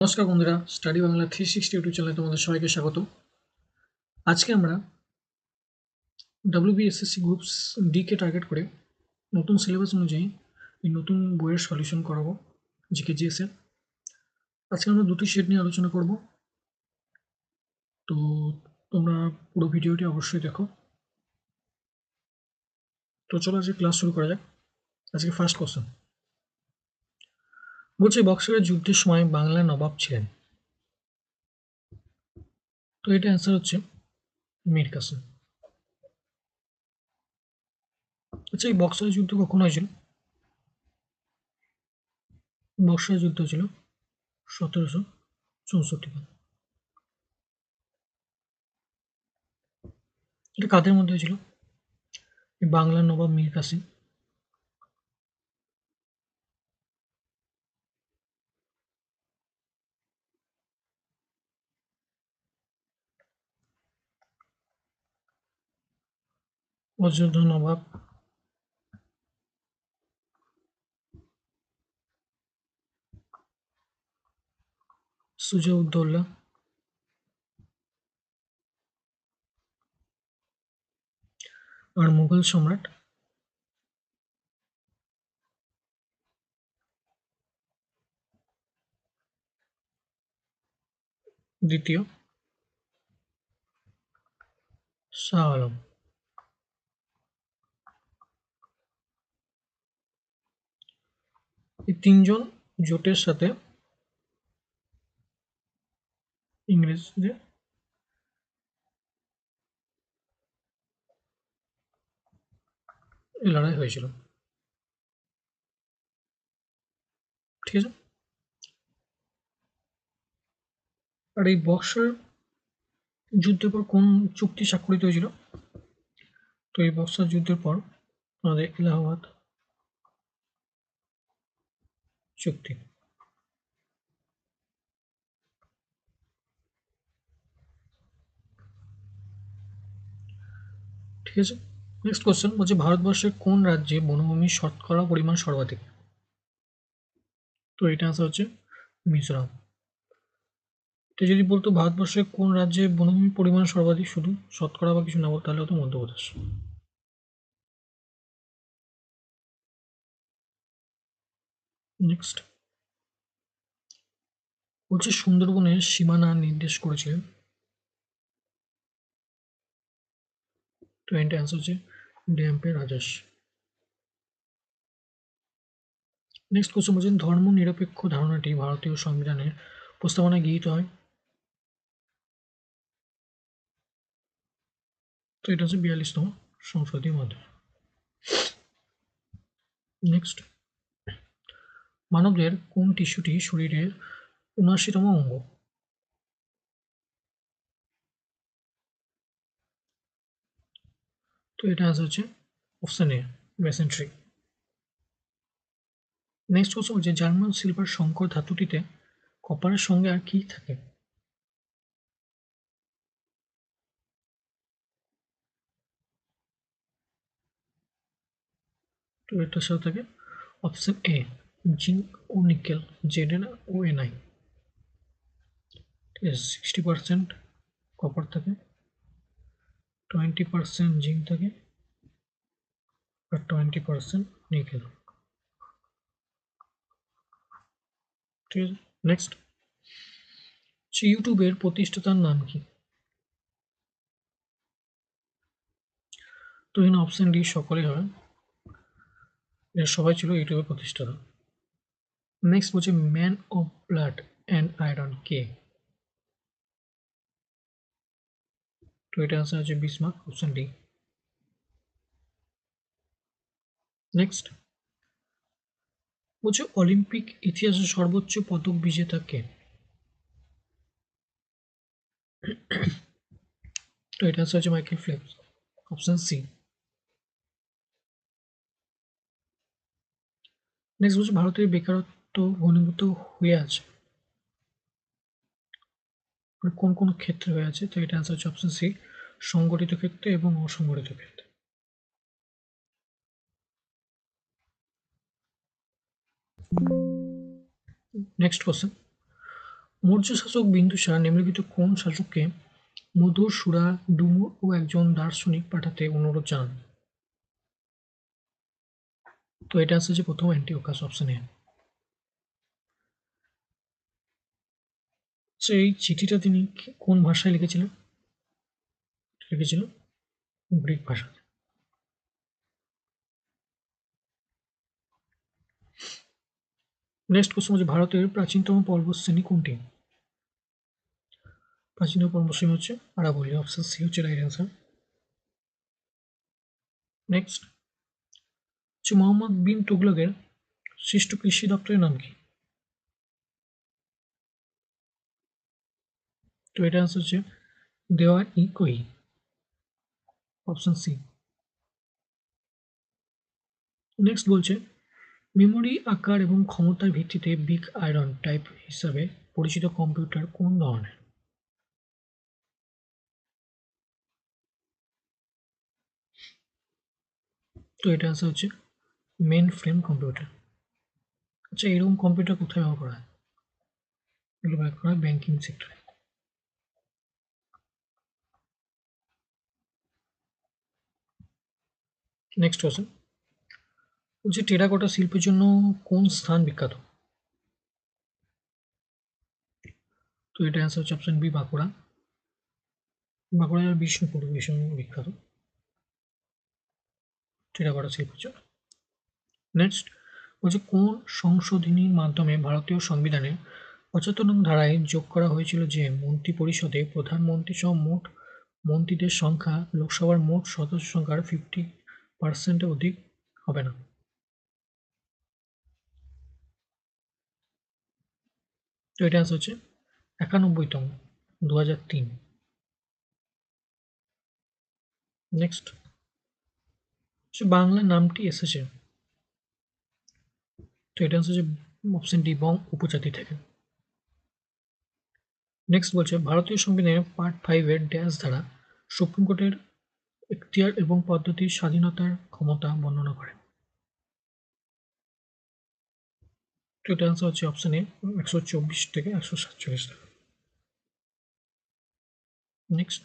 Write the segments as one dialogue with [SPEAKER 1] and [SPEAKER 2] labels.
[SPEAKER 1] নমস্কার বন্ধুরা, study Bangla 360 YouTube চ্যানেলে তোমাদের সবাইকে স্বাগত। আজকে আমরা WBSSC গ্রুপস ডি কে টার্গেট করে নতুন সিলেবাস অনুযায়ী এই নতুন বইয়ের সলিউশন করাবো জিকে জিএস এর। আজকে আমরা দুটি সেট নিয়ে আলোচনা করব, তো তোমরা পুরো ভিডিওটি অবশ্যই দেখো। তো চলো আজকে ক্লাস শুরু করা যাক। আজকে ফার্স্ট কোশ্চেন বলছে, বক্সারের যুদ্ধের সময় বাংলার নবাব ছিলেন। তো এটা অ্যান্সার হচ্ছে মীর কাসেম। আচ্ছা, এই বক্সারের যুদ্ধ কখন হয়েছিল? বক্সারের যুদ্ধ ছিল 1764। এটা কাদের মধ্যে হয়েছিল? বাংলার নবাব মীর কাসিম, অযোধ্যা নবাব সুজা-উদ-দৌলা আর মুঘল সম্রাট দ্বিতীয় শাহ আলম। এই তিনজন জোটের সাথে ইংরেজদের লড়াই হয়েছিল, ঠিক আছে। আর এই বক্সার যুদ্ধের পর কোন চুক্তি স্বাক্ষরিত হয়েছিল? তো এই বক্সার যুদ্ধের পর আমাদের এলাহাবাদ চুক্তি, ঠিক আছে। নেক্সট কোশ্চেন বলছে, ভারতবর্ষের কোন রাজ্যে বনভূমির শতকরা পরিমাণ সর্বাধিক? তো এটা আনসার হচ্ছে মিজোরাম। তো যদি বলতো ভারতবর্ষের কোন রাজ্যে বনভূমির পরিমাণ সর্বাধিক, শুধু শতকরা বা কিছু না বলতো, তাহলে হতো মধ্যপ্রদেশ। নেক্সট বলছে, সুন্দরবনের সীমানা নির্দেশ করেছিলেন। তো এটা অ্যান্সার হচ্ছে ড্যাম্পের রাজাস। নেক্সট কোশ্চেন বলছেন, ধর্ম নিরপেক্ষ ধারণাটি ভারতীয় সংবিধানের প্রস্তাবনায় গৃহীত হয়। তো এটা হচ্ছে 42তম সংশোধনী মধ্যে। নেক্সট, মানবদের কোন টিস্যুটি শরীরের ৭৯তম অঙ্গ? তো এটা অ্যান্সার হচ্ছে অপশন এ, মেসেন্ট্রি। নেক্সট কোশ্চেন বলছে, জার্মান সিলভার সংকর ধাতুটিতে কপারের সঙ্গে আর কি থাকে? তো এটার সাথে থাকে অপশন এ, জিঙ্ক ও নিকেল, জেড ও এনআই। ঠিক আছে, 60% কপার থাকে, 20% জিঙ্ক থাকে আর 20% নিকেল, ঠিক আছে। নেক্সট, ইউটিউবের প্রতিষ্ঠাতার নাম কি? তো এখানে অপশন ডি সকলেই হবে, এরা সবাই ছিল ইউটিউবের প্রতিষ্ঠাতা। নেক্সট বলছে, man of blood and iron কে? তো এটা আনসার হচ্ছে বিসমার্ক, অপশন ডি। নেক্সট বলছে, অলিম্পিক ইতিহাসে সর্বোচ্চ পদক বিজেতা কে? তো এটা আনসার হচ্ছে Michael Phelps, option C. Next বলছে, ভারতের বেকারত্ব ঘনীভূত হয়ে আছে, মানে কোন কোন ক্ষেত্রে হয়ে আছে? তো এটা আনসার হচ্ছে অপশন সি, সংগঠিত ক্ষেত্রে এবং অসংগঠিত ক্ষেত্রে। নেক্সট কোশ্চেন মৌর্য শাসক বিন্দুসার নিম্নলিখিত কোন শাসককে মধুর সুরা ডুমুর ও একজন দার্শনিক পাঠাতে অনুরোধ জানান? তো এটা আছে যে প্রথম অ্যান্টিওকাস, অপশন এ। এই চিঠিটা তিনি কোন ভাষায় লিখেছিলেন? লিখেছিল গ্রিক ভাষাতে। নেক্সট কোশ্চেন হচ্ছে ভারতের প্রাচীনতম পর্বতশ্রেণী কোনটি? প্রাচীনতম পর্বতশ্রেণী হচ্ছে আরাবল্লী, অপশন সি হচ্ছে রাইট অ্যান্সার। নেক্সট হচ্ছে মোহাম্মদ বিন তুগলকের সৃষ্ট কৃষি দপ্তরের নাম কি? তো এটা আনসার হচ্ছে দেওয়ান-ই-কোহি, অপশন সি। নেক্সট বলছে মেমোরি আকার এবং ক্ষমতার ভিত্তিতে বিগ আয়রন টাইপ হিসাবে পরিচিত কম্পিউটার কোন ধরনের? তো এটা আনসার হচ্ছে মেন ফ্রেম কম্পিউটার। আচ্ছা, এরকম কম্পিউটার কোথায় ব্যবহার করা হয়? এগুলো ব্যবহার করা হয় ব্যাংকিং সেক্টরে। নেক্সট কোশ্চেন বলছে টেরাকোটা শিল্পের জন্য কোন স্থান বিখ্যাত? তো এটা অ্যান্সার হচ্ছে অপশন বি, বাঁকুড়া। বাঁকুড়ার বিষ্ণুপুর ভীষণ বিখ্যাত টেরাকোটা শিল্পের জন্য। নেক্সট বলছে কোন সংশোধনীর মাধ্যমে ভারতীয় সংবিধানের ৭৫ নং ধারায় যোগ করা হয়েছিল যে মন্ত্রী পরিষদে প্রধানমন্ত্রী সহ মোট মন্ত্রীদের সংখ্যা লোকসভার মোট সদস্য সংখ্যার 50% অধিক হবে না? তো এটা আনসার হচ্ছে ৯১তম, ২০০৩। নেক্সট বাংলা নামটি এসেছে, তো এটা হচ্ছে অপশন ডি, বং উপজাতি থেকে। নেক্সট বলছে ভারতীয় সংবিধানের পার্ট 5 এর ড্যাশ ধারা সুপ্রিম কোর্টের এখতিয়ার এবং পদ্ধতির স্বাধীনতার ক্ষমতা বর্ণনা করে? তো এটা আনসার হচ্ছে অপশন এ, ১২৪ থেকে ১৪৭ টাকা। নেক্সট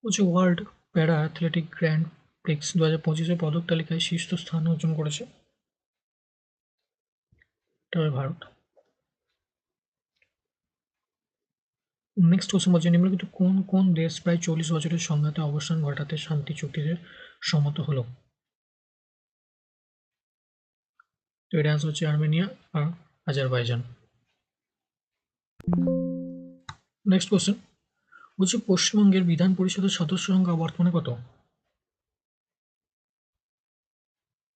[SPEAKER 1] হচ্ছে ওয়ার্ল্ড প্যারা অ্যাথলেটিক গ্র্যান্ড প্রিক্স ২০২৫ পদক তালিকায় শীর্ষ স্থান অর্জন করেছে? এটা হবে ভারত। নেক্সট কোশ্চেন বলছে নিম্নলিখিত কোন কোন দেশ প্রায় ৪০ বছরের সংঘাতে অবসান ঘটাতে শান্তি চুক্তিতে সম্মত হলো? তো এটা আনসার হচ্ছে আর্মেনিয়া আর আজারবাইজান। নেক্সট কোশ্চেন বলছে পশ্চিমবঙ্গের বিধান পরিষদের সদস্য সংখ্যা বর্তমানে কত?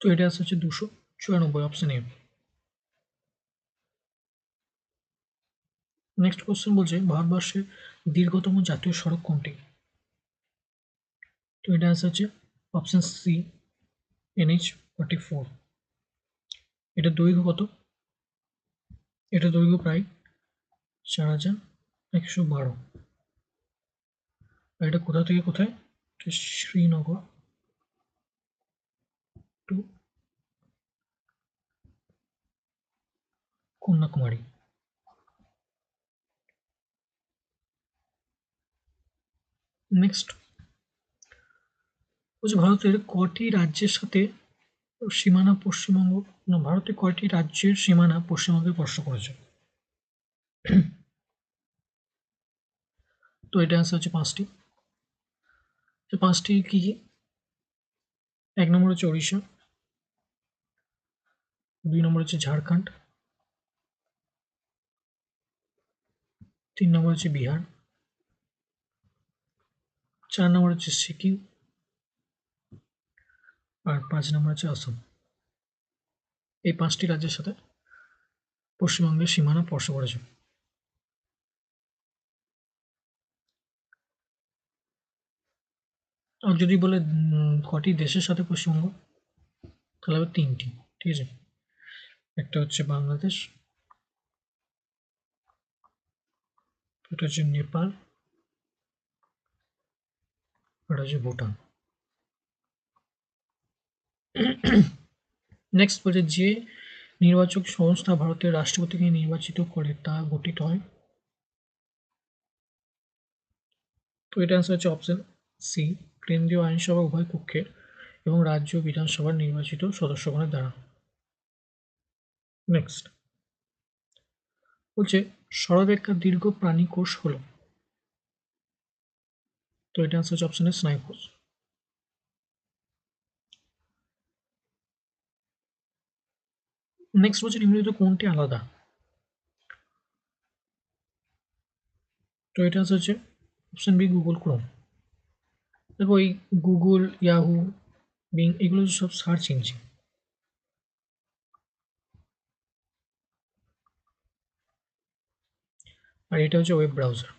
[SPEAKER 1] তো এটা আনসার হচ্ছে ২৯৪, অপশন এ। নেক্সট কোশ্চেন বলছে ভারতবর্ষের দীর্ঘতম জাতীয় সড়ক কোনটি? তো এটা আনসার হচ্ছে অপশন সি, NH-44। এটা দৈর্ঘ্য কত? এটা দৈর্ঘ্য প্রায় ৪,১১২। আর এটা কোথা থেকে কোথায়? এটা শ্রীনগর টু কন্যাকুমারী। নেক্সট বলছে ভারতের কটি রাজ্যের সাথে সীমানা পশ্চিমবঙ্গ, না, ভারতের কয়টি রাজ্যের সীমানা পশ্চিমবঙ্গে স্পর্শ করেছে? তো এটা অ্যান্সার হচ্ছে ৫টি। তো ৫টি কি কি? ১ নম্বর হচ্ছে ওড়িশা, ২ নম্বর হচ্ছে ঝাড়খণ্ড, ৩ নম্বর হচ্ছে বিহার, ৪ নম্বর হচ্ছে সিকিম, আর ৫ নম্বর হচ্ছে আসাম। এই ৫টি রাজ্যের সাথে পশ্চিমবঙ্গের সীমানা স্পর্শ করেছে। আর যদি বলে কটি দেশের সাথে পশ্চিমবঙ্গ, তাহলে হবে ৩টি। ঠিক আছে, একটা হচ্ছে বাংলাদেশ, এটা হচ্ছে নেপাল, এটা হচ্ছে ভুটান। নেক্সট বলছে যে নির্বাচক সংস্থা ভারতের রাষ্ট্রপতিকে নির্বাচিত করে তা গঠিত হয়? তো এটা আনসার হচ্ছে অপশন সি, কেন্দ্রীয় আইনসভা উভয় কক্ষের এবং রাজ্য বিধানসভার নির্বাচিত সদস্যগণের দ্বারা। নেক্সট বলছে সরলরেখার দীর্ঘ প্রাণী কোষ হল? তো এটা আনসার হচ্ছে অপশন এ, স্নায়ুকোষ। নেক্সট বলছে নিম্নলিখিত কোনটি আলাদা? তো এটা হচ্ছে অপশন বি, গুগল ক্রোম। দেখো এই গুগল, ইয়াহু, বিং এগুলো সব সার্চ ইঞ্জিন, আর এটা হচ্ছে ওয়েব ব্রাউজার।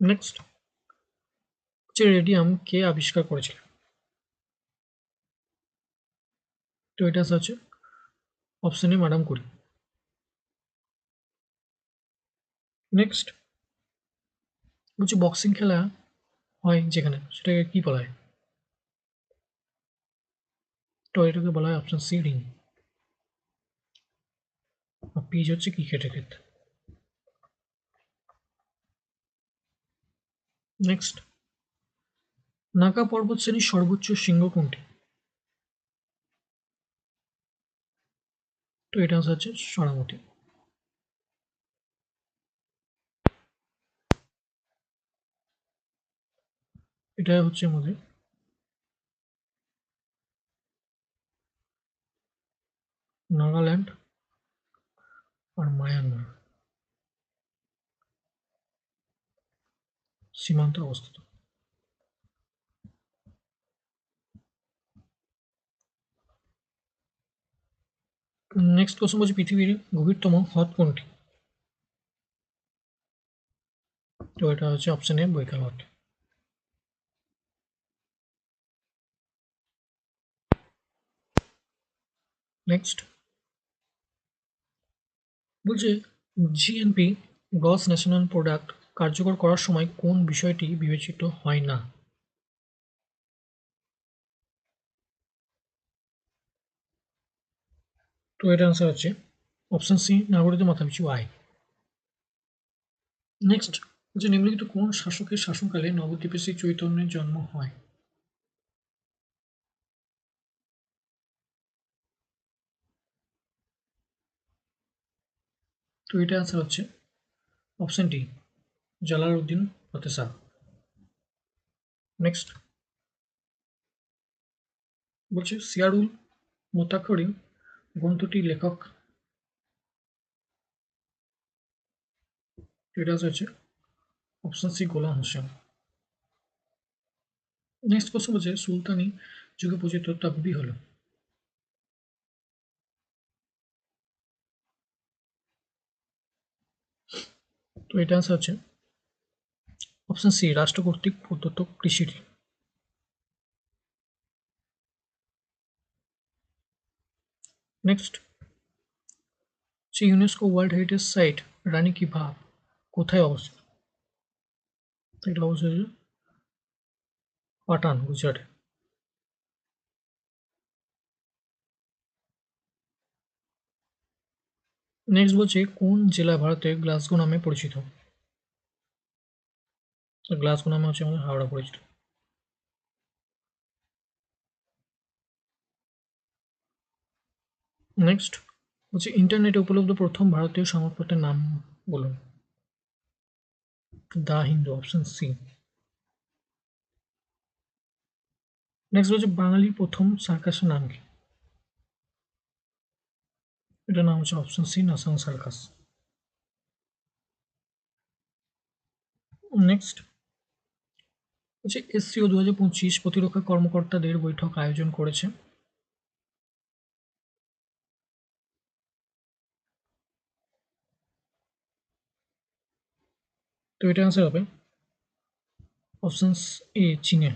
[SPEAKER 1] নেক্সট হচ্ছে রেডিয়াম কে আবিষ্কার করেছিলেন? তো এটা হচ্ছে option A, madam Curie. Next বলছে বক্সিং খেলা হয় যেখানে, সেটাকে কি বলা হয়? তো এটাকে বলা হয় অপশন সি, রিং। আর পিচ হচ্ছে ক্রিকেটের ক্ষেত্রে। নেক্সট নাগা পর্বত শ্রেণীর সর্বোচ্চ শৃঙ্গ কোনটি? তো এটা হচ্ছে সোনামতি। এটা হচ্ছে আমাদের নাগাল্যান্ড আর মায়ানমার সীমান্তে অবস্থিত। নেক্সট কোশ্চেন বলছে পৃথিবীর গভীরতম হ্রদ কোনটি? তো এটা হচ্ছে অপশন এ, বৈকাল হ্রদ। নেক্সট বলছে জিএনপি, গ্রস ন্যাশনাল প্রোডাক্ট কার্যকর করার সময় কোন বিষয়টি বিবেচিত হয় না? তো এটা আনসার হচ্ছে অপশন সি, নাগরিকদের মাথাপিছু আয়। নেক্সট যে নিম্নলিখিত কোন শাসকের শাসনকালে নবদ্বীপে শ্রী চৈতন্যের জন্ম হয়? তো এটা আনসার হচ্ছে option D, Jalaluddin Fateh Shah. Next বলছে সিয়ারুল মুতাক্ষরিন গ্রন্থটির লেখক? এটা হচ্ছে অপশন সি, গোলাম হোসেন। নেক্সট কোশ্চেন বলছে সুলতানি যুগে পরিচিত তাকবি হলো? তো এটা আনসার হচ্ছে অপশন সি, রাষ্ট্র কর্তৃক প্রদত্ত কৃষি ঋণ। নেক্সট হচ্ছে ইউনেস্কো ওয়ার্ল্ড হেরিটেজ সাইট রানী কি ভাব কোথায় অবস্থিত? এটা অবশ্যই পাটান, গুজরাটে। নেক্সট বলছে কোন জেলা ভারতের গ্লাসগো নামে পরিচিত? গ্লাসগো নামে হচ্ছে আমাদের হাওড়া পরিচিত। নেক্সট হচ্ছে ইন্টারনেটে উপলব্ধ প্রথম ভারতীয় সংবাদপত্রের নাম বলুন? দা হিন্দু, অপশন সি। নেক্সট হচ্ছে বাঙালির প্রথম সার্কাসের নাম কি? এটার নাম হচ্ছে অপশন সি, নাসাং সার্কাস। নেক্সট হচ্ছে এসসিও 2025 প্রতিরক্ষা কর্মকর্তাদের বৈঠক আয়োজন করেছে? তো এটা আনসার হবে অপশন এ, চীনে।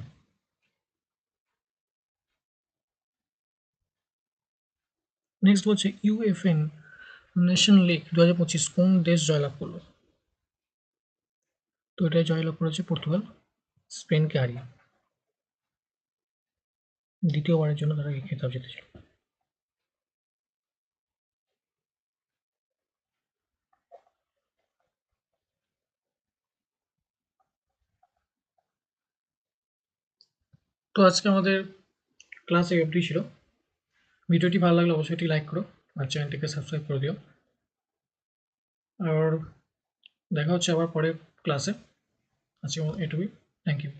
[SPEAKER 1] নেক্সট বলছে ইউএফএন নেশন লিগ 2025 কোন দেশ জয়লাভ করলো? তো এটা জয়লাভ করেছে পর্তুগাল স্পেনকে হারিয়ে। দ্বিতীয়বারের জন্য তারা এই খেতাব জিতেছিল। তো আজকে আমাদের ক্লাস এই অবধি ছিল। ভিডিওটি ভালো লাগলে অবশ্যই একটি লাইক করো আর চ্যানেলটিকে সাবস্ক্রাইব করে দিও। আর দেখা হচ্ছে আবার পরের ক্লাসে। আজকে এটুকুই। Thank you.